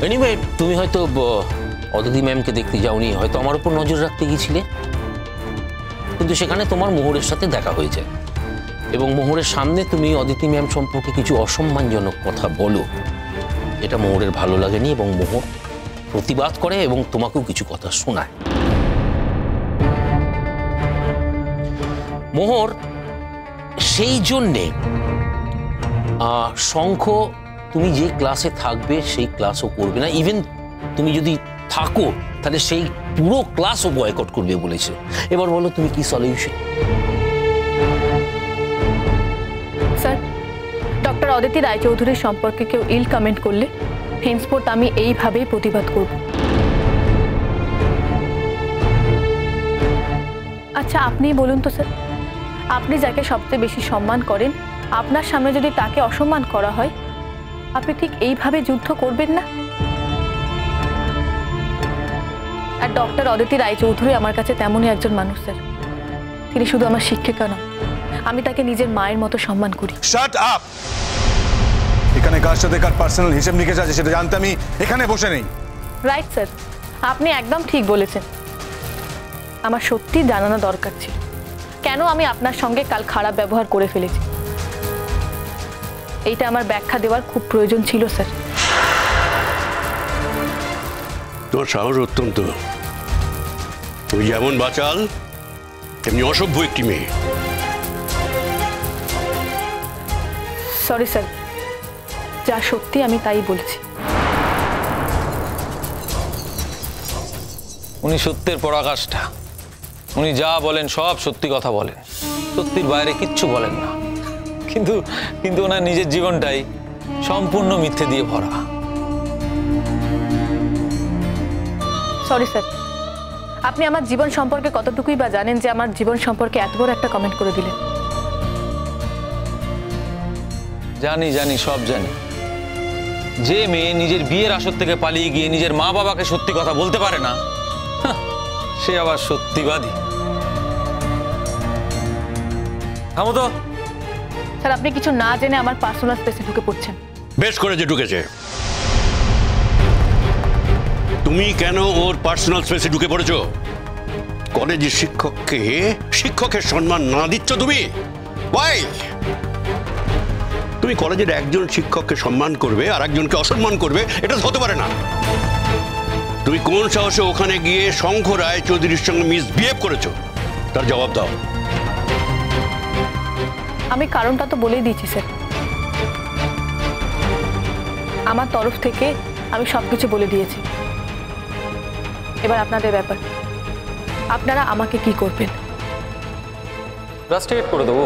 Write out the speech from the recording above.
Anyway তুমি হয়তো অদিতি ম্যামকে দেখতে যাওনি, হয়তো আমার উপর নজর রাখতে গিয়েছিলে, কিন্তু সেখানে তোমার মোহরের সাথে দেখা হয়ে যায় এবং মোহরের সামনে তুমি অদিতি ম্যাম সম্পর্কে কিছু অসম্মানজনক কথা বলো। এটা মোহরের ভালো লাগেনি এবং মোহর প্রতিবাদ করে এবং তোমাকেও কিছু কথা শোনায়। মোহর সেই জন্যে শঙ্খ তুমি যে ক্লাসে থাকবে সেই ক্লাসও করবে না, ইভেন তুমি যদি থাকো তাহলে সেই পুরো ক্লাসও বয়কট করবে বলেছে। এবার বলো তুমি কি সলিউশন? স্যার, ডক্টর অদিতি রায়চৌধুরীর সম্পর্কে কেউ ইল কমেন্ট করলে হেন্সপোর্ট আমি এইভাবেই প্রতিবাদ করব। আচ্ছা আপনিই বলুন তো স্যার, আপনি যাকে সবচেয়ে বেশি সম্মান করেন, আপনার সামনে যদি তাকে অসম্মান করা হয়, আপনি ঠিক এইভাবে যুদ্ধ করবেন না? আর ডক্টর অদিতি রায়চৌধুরী আমার কাছে তেমনই একজন মানুষ স্যার। তিনি শুধু আমার শিক্ষিকা নন, আমি তাকে নিজের মায়ের মতো সম্মান করি। Shut up! এখানে কার সাথে কার পার্সোনাল হিসেব নিকেশ আছে সেটা জানতে আমি এখানে বসে নেই। রাইট স্যার, আপনি একদম ঠিক বলেছেন। আমার সত্যি জানানো দরকার ছিল কেন আমি আপনার সঙ্গে কাল খারাপ ব্যবহার করে ফেলেছি। এইটা আমার ব্যাখ্যা দেওয়ার খুব প্রয়োজন ছিল স্যার। তোমার সাহস অত্যন্ত। তুমি যেমন বাচাল তেমনি অসভ্য একটি মেয়ে। সরি স্যার, যা সত্যি আমি তাই বলেছি। উনি সত্যের পরাকাষ্ঠা। উনি যা বলেন সব সত্যি কথা বলেন, সত্যির বাইরে কিচ্ছু বলেন না। কিন্তু কিন্তু ওনার নিজের জীবনটাই সম্পূর্ণ মিথ্যে দিয়ে ভরা। সরি স্যার, আপনি আমার জীবন সম্পর্কে কতটুকুই বা জানেন যে আমার জীবন সম্পর্কে এত বড় একটা কমেন্ট করে দিলেন? জানি জানি, সব জানি। যে মেয়ে নিজের বিয়ের আসর থেকে পালিয়ে গিয়ে নিজের মা বাবাকে সত্যি কথা বলতে পারে না, সে আবার সত্যিবাদী। থামো তো। স্যার, আপনি কিছু না জেনে আমার পার্সোনাল স্পেসে ঢুকে পড়ছেন। বেশ করে যে ঢুকেছে। তুমি কেন ওর পার্সোনাল স্পেসে ঢুকে পড়েছো? কলেজের শিক্ষকের সম্মান না দিচ্ছ তুমি? ভাই, তুমি কলেজের একজন শিক্ষককে সম্মান করবে আর একজনকে অসম্মান করবে, এটা হতে পারে না। তুমি কোন সাহসে ওখানে গিয়ে শঙ্খ রায় চৌধুরীর সঙ্গে মিসবিহেভ করেছো? তার জবাব দাও। আমি কারণটা তো বলেই দিয়েছি স্যার। আমার তরফ থেকে আমি সবকিছু বলে দিয়েছি। এবার আপনাদের ব্যাপার, আপনারা আমাকে কি করবেন? রাস্টিকেট করে দেবো।